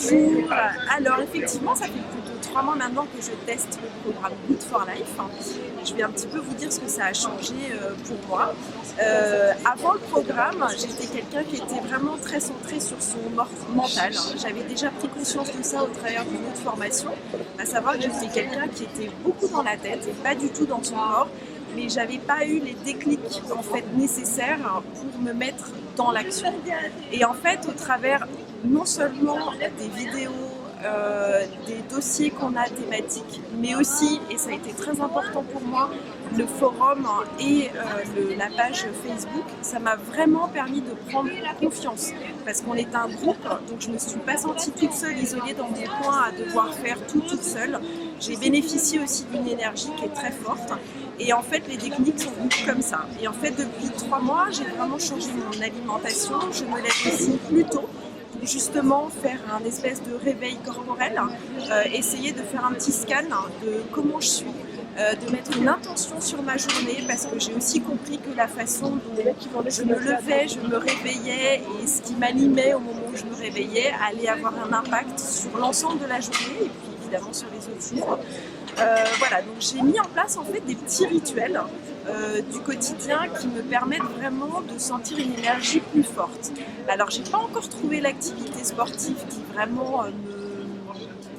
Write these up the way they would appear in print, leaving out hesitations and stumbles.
Bonjour. Alors effectivement, ça fait plus de 3 mois maintenant que je teste le programme Good for Life. Je vais un petit peu vous dire ce que ça a changé pour moi. Avant le programme, j'étais quelqu'un qui était vraiment très centré sur son mental. J'avais déjà pris conscience de ça au travers d'une autre formation, à savoir que j'étais quelqu'un qui était beaucoup dans la tête et pas du tout dans son corps. Mais j'avais pas eu les déclics en fait nécessaires pour me mettre dans l'action. Et en fait, au travers non seulement des vidéos, des dossiers qu'on a thématiques, mais aussi, et ça a été très important pour moi, le forum et la page Facebook, ça m'a vraiment permis de prendre confiance parce qu'on est un groupe, donc je ne me suis pas sentie toute seule, isolée dans mon coin à devoir faire tout toute seule. J'ai bénéficié aussi d'une énergie qui est très forte et en fait les techniques sont venues comme ça. Et en fait depuis 3 mois, j'ai vraiment changé mon alimentation, je me lève aussi plus tôt. Justement faire un espèce de réveil corporel, essayer de faire un petit scan de comment je suis, de mettre une intention sur ma journée parce que j'ai aussi compris que la façon dont je me levais, je me réveillais et ce qui m'animait au moment où je me réveillais allait avoir un impact sur l'ensemble de la journée et puis évidemment sur les autres jours. Voilà, donc j'ai mis en place en fait des petits rituels du quotidien qui me permettent vraiment de sentir une énergie plus forte. Alors j'ai pas encore trouvé l'activité sportive qui vraiment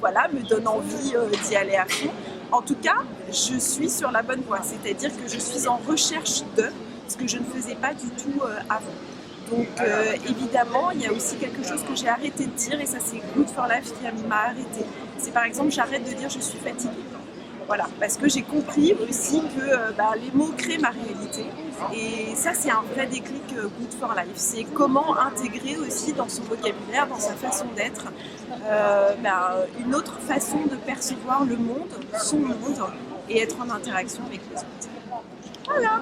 me donne envie d'y aller à fond. En tout cas, je suis sur la bonne voie, c'est-à-dire que je suis en recherche de ce que je ne faisais pas du tout avant. Donc évidemment, il y a aussi quelque chose que j'ai arrêté de dire et ça c'est Good for Life qui m'a arrêté. C'est par exemple, j'arrête de dire je suis fatiguée. Voilà, parce que j'ai compris aussi que les mots créent ma réalité et ça c'est un vrai déclic Good for Life. C'est comment intégrer aussi dans son vocabulaire, dans sa façon d'être, une autre façon de percevoir le monde, son monde et être en interaction avec les autres. Voilà.